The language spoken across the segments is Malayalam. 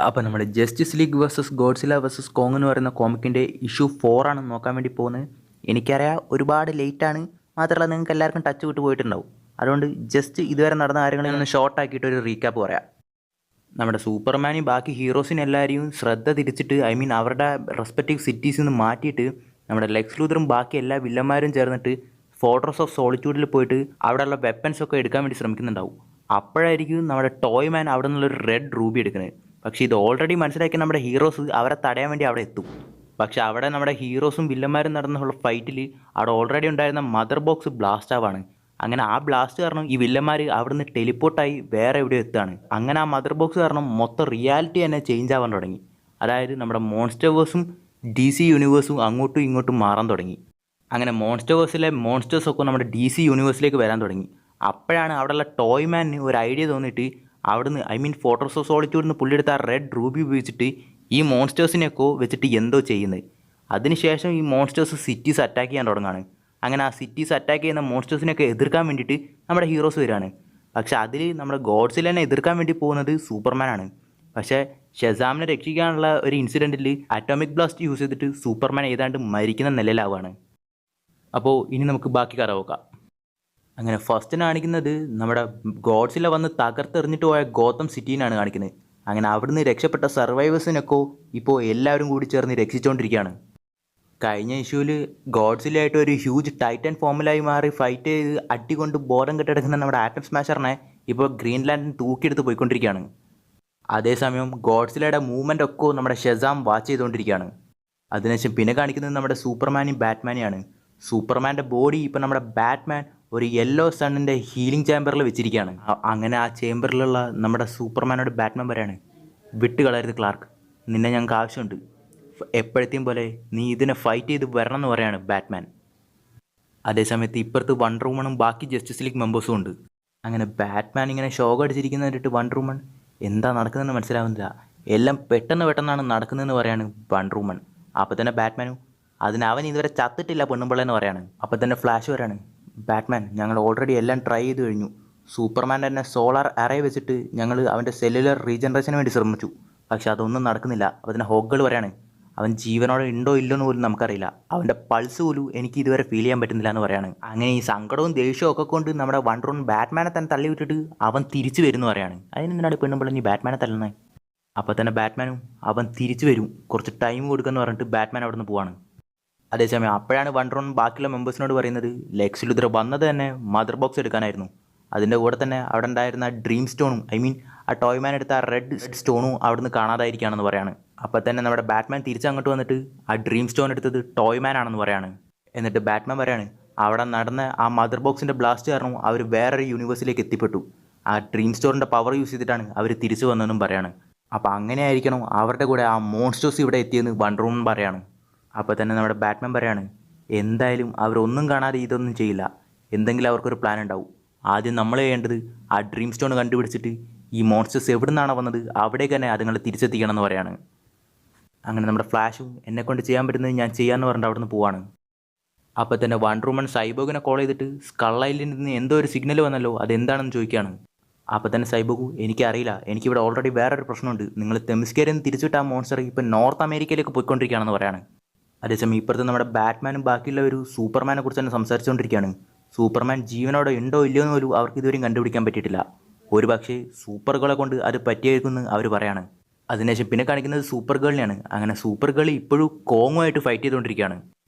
അപ്പോൾ നമ്മുടെ justice league versus ഗോഡ്സില versus Kong എന്ന് പറയുന്ന കോമിക്കിൻ്റെ ഇഷ്യൂ 4 ആണ് നോക്കാൻ വേണ്ടി പോകുന്നത്. എനിക്കറിയാം ഒരുപാട് ലേറ്റാണ്, മാത്രമല്ല നിങ്ങൾക്ക് എല്ലാവർക്കും ടച്ച് വിട്ട് പോയിട്ടുണ്ടാവും. അതുകൊണ്ട് ജസ്റ്റ് ഇതുവരെ നടന്ന കാര്യങ്ങളിൽ നിന്ന് ഷോർട്ട് ആക്കിയിട്ട് ഒരു റീക്യാപ്പ് പറയാം. നമ്മുടെ സൂപ്പർമാനും ബാക്കി ഹീറോസിനും എല്ലാവരെയും ശ്രദ്ധ തിരിച്ചിട്ട് അവരുടെ റെസ്പെക്റ്റീവ് സിറ്റീസിൽ നിന്ന് മാറ്റിയിട്ട് നമ്മുടെ ലെക്സ് ലൂതറും ബാക്കി എല്ലാ വില്ലന്മാരും ചേർന്നിട്ട് ഫോർട്രസ് ഓഫ് സോളിറ്റ്യൂഡിൽ പോയിട്ട് അവിടെയുള്ള വെപ്പൻസ് ഒക്കെ എടുക്കാൻ വേണ്ടി ശ്രമിക്കുന്നുണ്ടാവും. അപ്പോഴായിരിക്കും നമ്മുടെ ടോയ് മാൻ അവിടെ നിന്നുള്ളൊരു റെഡ് റൂബി എടുക്കുന്നത്. പക്ഷേ ഇത് ഓൾറെഡി മനസ്സിലാക്കിയ നമ്മുടെ ഹീറോസ് അവരെ തടയാൻ വേണ്ടി അവിടെ എത്തും. പക്ഷേ അവിടെ നമ്മുടെ ഹീറോസും വില്ലന്മാരും നടന്നുള്ള ഫൈറ്റിൽ അവിടെ ഓൾറെഡി ഉണ്ടായിരുന്ന മദർ ബോക്സ് ബ്ലാസ്റ്റ് ആവാണ്. അങ്ങനെ ആ ബ്ലാസ്റ്റ് കാരണം ഈ വില്ലന്മാർ അവിടുന്ന് ടെലിപ്പോർട്ടായി വേറെ എവിടെയോ എത്തുകയാണ്. അങ്ങനെ ആ മദർ ബോക്സ് കാരണം മൊത്തം റിയാലിറ്റി തന്നെ ചേഞ്ച് ആവാൻ തുടങ്ങി. അതായത് നമ്മുടെ മോൺസ്റ്റർവേഴ്സും DC യൂണിവേഴ്സും അങ്ങോട്ടും ഇങ്ങോട്ടും മാറാൻ തുടങ്ങി. അങ്ങനെ മോൺസ്റ്റർവേഴ്സിലെ മോൺസ്റ്റേഴ്സൊക്കെ നമ്മുടെ DC യൂണിവേഴ്സിലേക്ക് വരാൻ തുടങ്ങി. അപ്പോഴാണ് അവിടെയുള്ള ടോയ് മാനിന് ഒരു ഐഡിയ തോന്നിയിട്ട് അവിടുന്ന് ഫോർട്രസ് ഓഫ് സോളിറ്റ്യൂഡിൽ നിന്ന് പുള്ളിയെടുത്ത ആ റെഡ് റൂബി ഉപയോഗിച്ചിട്ട് ഈ മോൺസ്റ്റേഴ്സിനെയൊക്കെ വെച്ചിട്ട് എന്തോ ചെയ്യുന്നത്. അതിനുശേഷം ഈ മോൺസ്റ്റേഴ്സ് സിറ്റീസ് അറ്റാക്ക് ചെയ്യാൻ തുടങ്ങുകയാണ്. അങ്ങനെ ആ സിറ്റീസ് അറ്റാക്ക് ചെയ്യുന്ന മോൺസ്റ്റേഴ്സിനെയൊക്കെ എതിർക്കാൻ വേണ്ടിയിട്ട് നമ്മുടെ ഹീറോസ് വരികയാണ്. പക്ഷേ അതിൽ നമ്മുടെ ഗോഡ്സിലനെ എതിർക്കാൻ വേണ്ടി പോകുന്നത് സൂപ്പർമാനാണ്. പക്ഷേ ഷെസാമിനെ രക്ഷിക്കാനുള്ള ഒരു ഇൻസിഡൻറ്റിൽ അറ്റോമിക് ബ്ലാസ്റ്റ് യൂസ് ചെയ്തിട്ട് സൂപ്പർമാൻ ഏതാണ്ട് മരിക്കുന്ന നിലയിലാവുകയാണ്. അപ്പോൾ ഇനി നമുക്ക് ബാക്കി കഥ നോക്കാം. അങ്ങനെ ഫസ്റ്റ് കാണിക്കുന്നത് നമ്മുടെ ഗോഡ്സില വന്ന് തകർത്തെറിഞ്ഞിട്ട് പോയ ഗോതം സിറ്റീനാണ് കാണിക്കുന്നത്. അങ്ങനെ അവിടുന്ന് രക്ഷപ്പെട്ട സർവൈവേഴ്സിനൊക്കെ ഇപ്പോൾ എല്ലാവരും കൂടി ചേർന്ന് രക്ഷിച്ചുകൊണ്ടിരിക്കുകയാണ്. കഴിഞ്ഞ ഇഷ്യൂവിൽ ഗോഡ്സിലായിട്ട് ഒരു ഹ്യൂജ് ടൈറ്റൻ ഫോമിലായി മാറി ഫൈറ്റ് ചെയ്ത് അടികൊണ്ട് ബോധം കെട്ടെടുക്കുന്ന നമ്മുടെ ആറ്റം സ്മാഷറിനെ ഇപ്പോൾ ഗ്രീൻലാൻഡിന് തൂക്കിയെടുത്ത് പോയിക്കൊണ്ടിരിക്കുകയാണ്. അതേസമയം ഗോഡ്സിലയുടെ മൂവ്മെൻ്റ് ഒക്കെ നമ്മുടെ ഷെസാം വാച്ച് ചെയ്തുകൊണ്ടിരിക്കുകയാണ്. അതിനുശേഷം പിന്നെ കാണിക്കുന്നത് നമ്മുടെ സൂപ്പർമാനെയും ബാറ്റ്മാനെയാണ്. സൂപ്പർമാൻ്റെ ബോഡി ഇപ്പം നമ്മുടെ ബാറ്റ്മാൻ ഒരു യെല്ലോ സണ്ണിൻ്റെ ഹീലിംഗ് ചേമ്പറിൽ വെച്ചിരിക്കുകയാണ്. അങ്ങനെ ആ ചേമ്പറിലുള്ള നമ്മുടെ സൂപ്പർമാനോട് ബാറ്റ്മാൻ പറയാണ്, വിട്ട് കളയരുത് ക്ലാർക്ക്, നിന്നെ ഞങ്ങൾക്ക് ആവശ്യമുണ്ട്. എപ്പോഴത്തെയും പോലെ നീ ഇതിനെ ഫൈറ്റ് ചെയ്ത് വരണം എന്ന് പറയാണ് ബാറ്റ്മാൻ. അതേസമയത്ത് ഇപ്പുറത്ത് വണ്ടർ വുമണും ബാക്കി ജസ്റ്റിസ് ലീഗ് മെമ്പേഴ്സും ഉണ്ട്. അങ്ങനെ ബാറ്റ്മാൻ ഇങ്ങനെ ഷോക്ക് അടിച്ചിരിക്കുന്ന കണ്ടിട്ട് വണ്ടർ വുമൺ എന്താ നടക്കുന്നതെന്ന് മനസ്സിലാവുന്നില്ല. എല്ലാം പെട്ടെന്നാണ് നടക്കുന്നതെന്ന് പറയാണ് വണ്ടർ വുമൺ. അപ്പോൾ തന്നെ ബാറ്റ്മാനും അവൻ ഇതുവരെ ചത്തിട്ടില്ല പെണ്ണുമ്പിള്ളെന്ന് പറയാണ്. അപ്പോൾ തന്നെ ഫ്ലാഷ് വരാണ്, ബാറ്റ്മാൻ ഞങ്ങൾ ഓൾറെഡി എല്ലാം ട്രൈ ചെയ്ത് കഴിഞ്ഞു. സൂപ്പർമാൻ തന്നെ സോളാർ അറേ വെച്ചിട്ട് ഞങ്ങൾ അവൻ്റെ സെല്ലുലർ റീജനറേഷന് വേണ്ടി ശ്രമിച്ചു, പക്ഷെ അതൊന്നും നടക്കുന്നില്ല. അപ്പോൾ തന്നെ ഹോക്കുകൾ പറയാണ്, അവൻ ജീവനോടെ ഉണ്ടോ ഇല്ലോ എന്ന് പോലും നമുക്കറിയില്ല, അവൻ്റെ പൾസ് പോലും എനിക്ക് ഇതുവരെ ഫീൽ ചെയ്യാൻ പറ്റുന്നില്ല എന്ന് പറയാണ്. അങ്ങനെ ഈ സങ്കടവും ദേഷ്യവും ഒക്കെ കൊണ്ട് നമ്മുടെ വണ്ടർ വുമൺ ബാറ്റ്മാനെ തന്നെ തള്ളി വിട്ടിട്ട് അവൻ തിരിച്ചു വരുമെന്ന് പറയാണ്. അതിനെന്തിനാണ് പെണ്ണുമ്പോൾ നീ ബാറ്റ്മാനെ തള്ളുന്നത്? അപ്പോൾ തന്നെ ബാറ്റ്മാനും അവൻ തിരിച്ചു വരും, കുറച്ച് ടൈം കൊടുക്കുമെന്ന് പറഞ്ഞിട്ട് ബാറ്റ്മാൻ അവിടെ നിന്ന് പോവാണ്. അതേസമയം അപ്പോഴാണ് വണ്ടർ വുമൺ ബാക്കിയുള്ള മെമ്പേഴ്സിനോട് പറയുന്നത് ലെക്സ് ലുഥർ വന്നത് തന്നെ മദർ ബോക്സ് എടുക്കാനായിരുന്നു. അതിൻ്റെ കൂടെ തന്നെ അവിടെ ഉണ്ടായിരുന്ന ഡ്രീം സ്റ്റോണും ആ ടോയ്മാൻ എടുത്ത ആ റെഡ് സ്റ്റോണും അവിടെ നിന്ന് കാണാതായിരിക്കുകയാണെന്ന് പറയാണ്. അപ്പോൾ തന്നെ നമ്മുടെ ബാറ്റ്മാൻ തിരിച്ചങ്ങോട്ട് വന്നിട്ട് ആ ഡ്രീം സ്റ്റോൺ എടുത്തത് ടോയ്മാൻ ആണെന്ന് പറയാണ്. എന്നിട്ട് ബാറ്റ്മാൻ പറയാണ് അവിടെ നടന്ന ആ മദർ ബോക്സിൻ്റെ ബ്ലാസ്റ്റ് കാരണം അവർ വേറൊരു യൂണിവേഴ്സിലേക്ക് എത്തിപ്പെട്ടു. ആ ഡ്രീം സ്റ്റോറിൻ്റെ പവർ യൂസ് ചെയ്തിട്ടാണ് അവർ തിരിച്ചു വന്നതെന്നും പറയാണ്. അപ്പോൾ അങ്ങനെ ആയിരിക്കണം അവരുടെ കൂടെ ആ മോൺസ്റ്റേഴ്സ് ഇവിടെ എത്തിയെന്ന് വണ്ടർ വുമൺ പറയാണ്. അപ്പോൾ തന്നെ നമ്മുടെ ബാറ്റ്മാൻ പറയാണ്, എന്തായാലും അവരൊന്നും കാണാതെ ഇതൊന്നും ചെയ്യില്ല, എന്തെങ്കിലും അവർക്കൊരു പ്ലാൻ ഉണ്ടാവും. ആദ്യം നമ്മൾ ചെയ്യേണ്ടത് ആ ഡ്രീം സ്റ്റോൺ കണ്ടുപിടിച്ചിട്ട് ഈ മോൺസ്റ്റേഴ്സ് എവിടെ നിന്നാണ് വന്നത് അവിടേക്ക് തന്നെ അതുങ്ങളെ തിരിച്ചെത്തിക്കണം എന്ന് പറയാണ്. അങ്ങനെ നമ്മുടെ ഫ്ലാഷും എന്നെക്കൊണ്ട് ചെയ്യാൻ പറ്റുന്നത് ഞാൻ ചെയ്യാമെന്ന് പറഞ്ഞിട്ട് അവിടെ നിന്ന് പോവാണ്. അപ്പോൾ തന്നെ വണ്ടർ വുമൺ സൈബോഗിനെ കോൾ ചെയ്തിട്ട് സ്കൾ ഐലൻഡിൽ നിന്ന് എന്തോ ഒരു സിഗ്നൽ വന്നല്ലോ, അതെന്താണെന്ന് ചോദിക്കുകയാണ്. അപ്പോൾ തന്നെ സൈബോഗു, എനിക്കറിയില്ല, എനിക്കിവിടെ ഓൾറെഡി വേറൊരു പ്രശ്നമുണ്ട്, നിങ്ങൾ തെമിസ്കേരിൽ നിന്ന് തിരിച്ചിട്ട് ആ മോൺസ്റ്റർ ഇപ്പോൾ നോർത്ത് അമേരിക്കയിലേക്ക് പോയിക്കൊണ്ടിരിക്കുകയാണെന്ന് പറയാണ്. അതേസമയം ഇപ്പുറത്ത് നമ്മുടെ ബാറ്റ്മാനും ബാക്കിയുള്ള ഒരു സൂപ്പർമാനെ കുറിച്ച് തന്നെ സംസാരിച്ചുകൊണ്ടിരിക്കുകയാണ്. സൂപ്പർമാൻ ജീവനോടെ ഉണ്ടോ ഇല്ലയോ എന്ന് പോലും അവർക്ക് ഇതുവരെയും കണ്ടുപിടിക്കാൻ പറ്റിയിട്ടില്ല. ഒരു പക്ഷേ സൂപ്പർ ഗേളെ കൊണ്ട് അത് പറ്റിയേക്കുമെന്ന് അവർ പറയാണ്. അതിനുശേഷം പിന്നെ കാണിക്കുന്നത് സൂപ്പർ ഗേളിനെയാണ്. അങ്ങനെ സൂപ്പർ ഗേൾ ഇപ്പോഴും കോങ്ങുമായിട്ട് ഫൈറ്റ് ചെയ്തുകൊണ്ടിരിക്കുകയാണ്.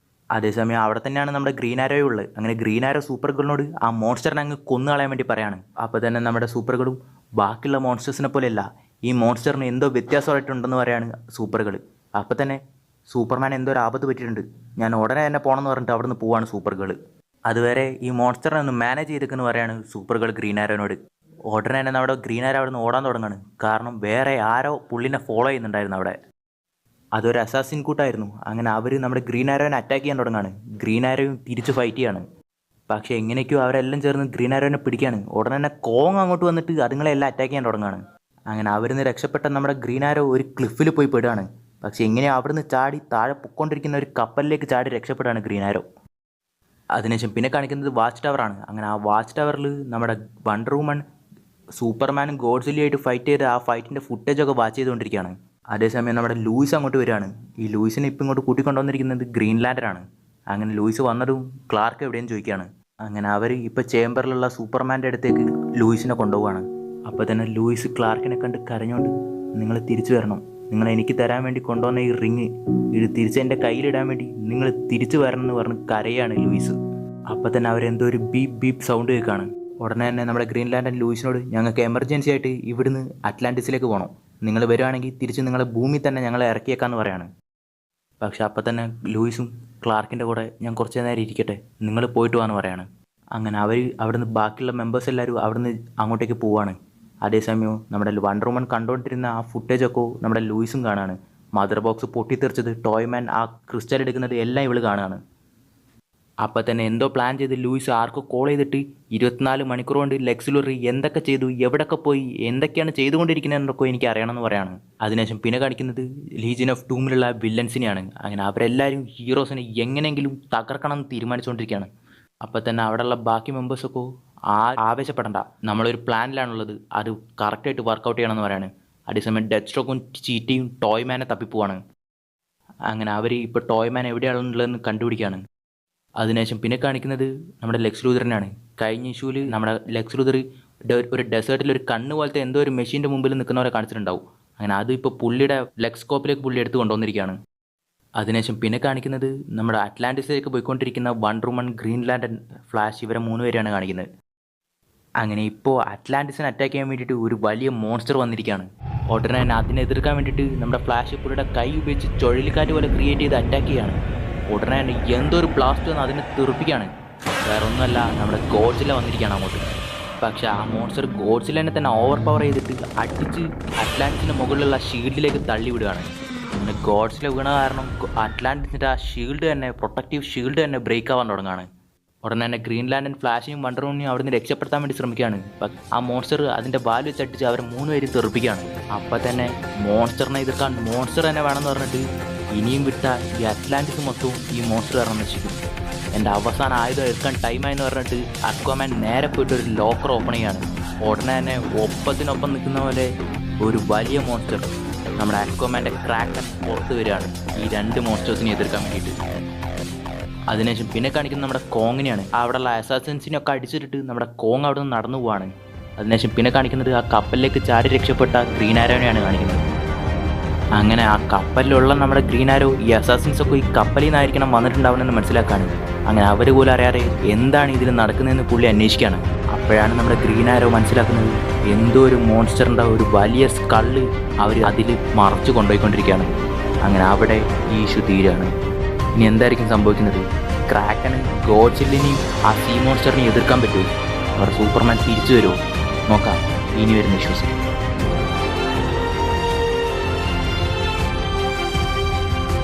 അതേസമയം അവിടെ തന്നെയാണ് നമ്മുടെ ഗ്രീൻ ആരോ ഉള്ളത്. അങ്ങനെ ഗ്രീൻ ആരോ സൂപ്പർ ഗേളിനോട് ആ മോൺസ്റ്ററിനെ അങ്ങ് കൊന്നു കളയാൻ വേണ്ടി പറയാണ്. അപ്പോൾ തന്നെ നമ്മുടെ സൂപ്പർ ഗേളും ബാക്കിയുള്ള മോൺസ്റ്റേഴ്സിനെ പോലെയല്ല, ഈ മോൺസ്റ്ററിന് എന്തോ വ്യത്യാസമായിട്ടുണ്ടെന്ന് പറയാണ് സൂപ്പർ ഗേൾ. അപ്പോൾ തന്നെ സൂപ്പർമാൻ എന്തോ ഒരു ആപത്ത് പറ്റിയിട്ടുണ്ട്, ഞാൻ ഉടനെ തന്നെ പോകണമെന്ന് പറഞ്ഞിട്ട് അവിടെ നിന്ന് പോവാണ് സൂപ്പർ ഗേൾ. അതുവരെ ഈ മോൺസ്റ്ററിനെ ഒന്ന് മാനേജ് ചെയ്തേക്കെന്ന് പറയാണ് സൂപ്പർ ഗേൾ ഗ്രീൻ ആരോനോട്. ഉടനെ തന്നെ നമ്മുടെ ഗ്രീൻ ആരോ അവിടെ നിന്ന് ഓടാൻ തുടങ്ങാണ്. കാരണം വേറെ ആരോ പുള്ളിനെ ഫോളോ ചെയ്യുന്നുണ്ടായിരുന്നു അവിടെ. അതൊരു അസാസിൻ കൂട്ടായിരുന്നു. അങ്ങനെ അവർ നമ്മുടെ ഗ്രീൻ ആരോനെ അറ്റാക്ക് ചെയ്യാൻ തുടങ്ങാണ്. ഗ്രീൻ ആരോയും തിരിച്ച് ഫൈറ്റ് ചെയ്യാണ്. പക്ഷേ എങ്ങനെയൊക്കെയോ അവരെല്ലാം ചേർന്ന് ഗ്രീൻ ആരോനെ പിടിക്കുകയാണ്. ഉടനെ തന്നെ കോങ് അങ്ങോട്ട് വന്നിട്ട് അതുങ്ങളെല്ലാം അറ്റാക്ക് ചെയ്യാൻ തുടങ്ങുകയാണ്. അങ്ങനെ അവരിന്ന് രക്ഷപ്പെട്ട നമ്മുടെ ഗ്രീൻ ആരോ ഒരു ക്ലിഫിൽ പോയി പെടുകയാണ്. പക്ഷേ എങ്ങനെയോ അവിടുന്ന് ചാടി താഴെ പൊയ്ക്കൊണ്ടിരിക്കുന്ന ഒരു കപ്പലിലേക്ക് ചാടി രക്ഷപ്പെടാണ് ഗ്രീൻ ആരോ. അതിനുശേഷം പിന്നെ കാണിക്കുന്നത് വാച്ച് ടവറാണ്. അങ്ങനെ ആ വാച്ച് ടവറിൽ നമ്മുടെ വണ്ടർ വുമൺ സൂപ്പർമാനും ഗോഡ്സില്ലയായിട്ട് ഫൈറ്റ് ചെയ്ത് ആ ഫൈറ്റിൻ്റെ ഫുട്ടേജൊക്കെ വാച്ച് ചെയ്തുകൊണ്ടിരിക്കുകയാണ്. അതേസമയം നമ്മുടെ ലൂയിസ് അങ്ങോട്ട് വരികയാണ്. ഈ ലൂയിസിനെ ഇപ്പം ഇങ്ങോട്ട് കൂട്ടിക്കൊണ്ടുവന്നിരിക്കുന്നത് ഗ്രീൻ ലാൻഡറാണ്. അങ്ങനെ ലൂയിസ് വന്നതും ക്ലാർക്ക് എവിടെയെന്ന് ചോദിക്കുകയാണ്. അങ്ങനെ അവർ ഇപ്പോൾ ചേംബറിലുള്ള സൂപ്പർമാൻ്റെ അടുത്തേക്ക് ലൂയിസിനെ കൊണ്ടുപോവുകയാണ്. അപ്പോൾ തന്നെ ലൂയിസ് ക്ലാർക്കിനെ കണ്ട് കരഞ്ഞുകൊണ്ട്, നിങ്ങൾ തിരിച്ചു വരണം, നിങ്ങൾ എനിക്ക് തരാൻ വേണ്ടി കൊണ്ടുവന്ന ഈ റിങ് ഇത് തിരിച്ചെൻ്റെ കയ്യിലിടാൻ വേണ്ടി നിങ്ങൾ തിരിച്ചു വരണം എന്ന് പറഞ്ഞ് കരയാണ് ലൂയിസ്. അപ്പോൾ തന്നെ അവരെന്തോ ഒരു ബീപ്പ് ബീപ്പ് സൗണ്ട് കേൾക്കുകയാണ്. ഉടനെ തന്നെ നമ്മുടെ ഗ്രീൻ ലാൻഡൻ ലൂയിസിനോട്, ഞങ്ങൾക്ക് എമർജൻസി ആയിട്ട് ഇവിടുന്ന് അറ്റ്ലാന്റിസിലേക്ക് പോകണം, നിങ്ങൾ വരുവാണെങ്കിൽ തിരിച്ച് നിങ്ങളെ ഭൂമിയിൽ തന്നെ ഞങ്ങളെ ഇറക്കിയേക്കാന്ന് പറയാണ്. പക്ഷെ അപ്പം തന്നെ ലൂയിസും ക്ലാർക്കിൻ്റെ കൂടെ ഞാൻ കുറച്ച് നേരം ഇരിക്കട്ടെ, നിങ്ങൾ പോയിട്ട് പോകാമെന്ന് പറയാണ്. അങ്ങനെ അവർ അവിടുന്ന് ബാക്കിയുള്ള മെമ്പേഴ്സ് എല്ലാവരും അവിടുന്ന് അങ്ങോട്ടേക്ക് പോവാണ്. അതേസമയം നമ്മുടെ വണ്ടർ വുമൺ കണ്ടുകൊണ്ടിരുന്ന ആ ഫുട്ടേജൊക്കെ നമ്മുടെ ലൂയിസും കാണുകയാണ്. മദർ ബോക്സ് പൊട്ടിത്തെറിച്ചത്, ടോയ്മാൻ ആ ക്രിസ്റ്റൽ എടുക്കുന്നത് എല്ലാം ഇവൾ കാണുകയാണ്. അപ്പോൾ തന്നെ എന്തോ പ്ലാൻ ചെയ്ത് ലൂയിസ് ആർക്കോ കോൾ ചെയ്തിട്ട് 24 മണിക്കൂർ കൊണ്ട് ലെക്സ് ലൂറി എന്തൊക്കെ ചെയ്തു, എവിടെയൊക്കെ പോയി, എന്തൊക്കെയാണ് ചെയ്തുകൊണ്ടിരിക്കുന്നതെന്നൊക്കെ എനിക്ക് അറിയണമെന്ന് പറയാണ്. അതിനുശേഷം പിന്നെ കാണിക്കുന്നത് ലീജിയൻ ഓഫ് ഡൂമിലുള്ള വില്ലൻസിനെയാണ്. അങ്ങനെ അവരെല്ലാവരും ഹീറോസിനെ എങ്ങനെയെങ്കിലും തകർക്കണം എന്ന് തീരുമാനിച്ചുകൊണ്ടിരിക്കുകയാണ്. അപ്പോൾ തന്നെ അവിടെയുള്ള ബാക്കി മെമ്പേഴ്സൊക്കെ ആവേശപ്പെടണ്ട, നമ്മളൊരു പ്ലാനിലാണുള്ളത്, അത് കറക്റ്റായിട്ട് വർക്കൗട്ട് ചെയ്യണമെന്ന് പറയാണ്. അതേസമയം ഡെത്ത് സ്ട്രോക്കും ചീറ്റയും ടോയ്മാനെ തപ്പിപ്പോവാണ്. അങ്ങനെ അവർ ഇപ്പോൾ ടോയ്മാൻ എവിടെയാണുള്ളതെന്ന് കണ്ടുപിടിക്കുകയാണ്. അതിനുശേഷം പിന്നെ കാണിക്കുന്നത് നമ്മുടെ ലെക്സ് ലൂതറിനാണ്. കഴിഞ്ഞ ഇഷ്യൂവിൽ നമ്മുടെ ലെക്സ് ലൂതർ ഒരു ഡെസേർട്ടിൽ ഒരു കണ്ണ് പോലത്തെ എന്തോ ഒരു മെഷീൻ്റെ മുമ്പിൽ നിൽക്കുന്നവരെ കാണിച്ചിട്ടുണ്ടാവും. അങ്ങനെ അത് ഇപ്പോൾ പുള്ളിയുടെ ലെക്സ്കോപ്പിലേക്ക് പുള്ളി എടുത്ത് കൊണ്ടുവന്നിരിക്കുകയാണ്. അതിനുശേഷം പിന്നെ കാണിക്കുന്നത് നമ്മുടെ അറ്റ്ലാന്റിസിലേക്ക് പോയിക്കൊണ്ടിരിക്കുന്ന വണ്ടർ വുമൺ, ഗ്രീൻ ലാൻഡൻ, ഫ്ലാഷ്, ഇവരെ 3 പേരെയാണ് കാണിക്കുന്നത്. അങ്ങനെ ഇപ്പോൾ അറ്റ്ലാന്റിസിനെ അറ്റാക്ക് ചെയ്യാൻ വേണ്ടിയിട്ട് ഒരു വലിയ മോൺസ്റ്റർ വന്നിരിക്കുകയാണ്. ഉടനെ തന്നെ അതിനെ എതിർക്കാൻ വേണ്ടിയിട്ട് നമ്മുടെ ഫ്ലാഷ് പുള്ളിയുടെ കൈ ഉപയോഗിച്ച് ചുഴലിക്കാറ്റ് പോലെ ക്രിയേറ്റ് ചെയ്ത് അറ്റാക്ക് ചെയ്യുകയാണ്. ഉടനെ തന്നെ എന്തോ ഒരു ബ്ലാസ്റ്റ് വന്ന് അതിനെ തെറിപ്പിക്കുകയാണ്. വേറെ ഒന്നുമല്ല, നമ്മുടെ ഗോഡ്സില്ല വന്നിരിക്കുകയാണ് അങ്ങോട്ട്. പക്ഷെ ആ മോൺസ്റ്റർ ഗോഡ്സില്ലനെ തന്നെ ഓവർ പവർ ചെയ്തിട്ട് അടിച്ച് അറ്റ്ലാന്റിസിൻ്റെ മുകളിലുള്ള ഷീൽഡിലേക്ക് തള്ളി വിടുകയാണ്. അങ്ങനെ ഗോഡ്സില വീണ കാരണം അറ്റ്ലാന്റിസിൻ്റെ ആ ഷീൽഡ് തന്നെ, പ്രൊട്ടക്റ്റീവ് ഷീൽഡ് തന്നെ ബ്രേക്ക് ആവാൻ തുടങ്ങുകയാണ്. ഉടനെ തന്നെ ഗ്രീൻ ലാൻഡൻ ഫ്ലാഷിനെയും വണ്ടർ വുമനെയും അവിടെ നിന്ന് രക്ഷപ്പെടുത്താൻ വേണ്ടി ശ്രമിക്കുകയാണ്. ആ മോൺസ്റ്റർ അതിൻ്റെ വാല് വെച്ചടിച്ച് അവരെ 3 പേരും തെറിപ്പിക്കുകയാണ്. അപ്പം തന്നെ മോൺസ്റ്ററിനെ എതിർക്കാൻ മോൺസ്റ്റർ തന്നെ വേണമെന്ന് പറഞ്ഞിട്ട് ഇനിയും വിട്ട ഈ അറ്റ്ലാന്റിസ് മൊത്തവും ഈ മോൺസ്റ്റർ കാരണം നശിക്കും. എൻ്റെ അവസാന ആയുധം എടുക്കാൻ ടൈമായെന്ന് പറഞ്ഞിട്ട് അക്വാമാൻ നേരെ പോയിട്ട് ഒരു ലോക്കർ ഓപ്പൺ ചെയ്യാണ്. ഉടനെ തന്നെ ഒപ്പത്തിനൊപ്പം നിൽക്കുന്ന പോലെ ഒരു വലിയ മോൺസ്റ്റർ നമ്മുടെ അക്വാമാൻ്റെ ക്രാക്കൻ പുറത്ത് വരികയാണ് ഈ 2 മോൺസ്റ്റേഴ്സിനെ എതിർക്കാൻ വേണ്ടിയിട്ട്. അതിനുശേഷം പിന്നെ കാണിക്കുന്നത് നമ്മുടെ കോങ്ങിനെയാണ്. അവിടെയുള്ള അസാസിൻസിനെയൊക്കെ അടിച്ചിട്ട് നമ്മുടെ കോങ് അവിടെ നിന്ന് നടന്നു പോവാണ്. അതിനുശേഷം പിന്നെ കാണിക്കുന്നത് ആ കപ്പലിലേക്ക് ചാടി രക്ഷപ്പെട്ട ഗ്രീൻ ആരോനെയാണ് കാണിക്കുന്നത്. അങ്ങനെ ആ കപ്പലിലുള്ള നമ്മുടെ ഗ്രീൻ ആരോ ഈ അസാസിൻസൊക്കെ ഈ കപ്പലിൽ നിന്നായിരിക്കണം വന്നിട്ടുണ്ടാവുമെന്ന് മനസ്സിലാക്കാണ്. അങ്ങനെ അവർ പോലും അറിയാതെ എന്താണ് ഇതിൽ നടക്കുന്നതെന്ന് പുള്ളി അന്വേഷിക്കുകയാണ്. അപ്പോഴാണ് നമ്മുടെ ഗ്രീൻ ആരോ മനസ്സിലാക്കുന്നത് എന്തോ ഒരു മോൺസ്റ്ററിൻ്റെ ഒരു വലിയ സ്കള്ള് അവർ അതിൽ മറച്ചു കൊണ്ടുപോയിക്കൊണ്ടിരിക്കുകയാണ്. അങ്ങനെ അവിടെ ഈ ഇഷ്യൂ തീരുകയാണ്. ഇനി എന്തായിരിക്കും സംഭവിക്കുന്നത്? ക്രാക്കന് ഗോഡ്സില്ലിനെയും ആ സീ മോൺസ്റ്ററിനെയും എതിർക്കാൻ പറ്റുമോ? അവിടെ സൂപ്പർമാൻ തിരിച്ചു വരുമോ? നോക്കാം ഇനി വരുന്ന ഇഷ്യൂസ്.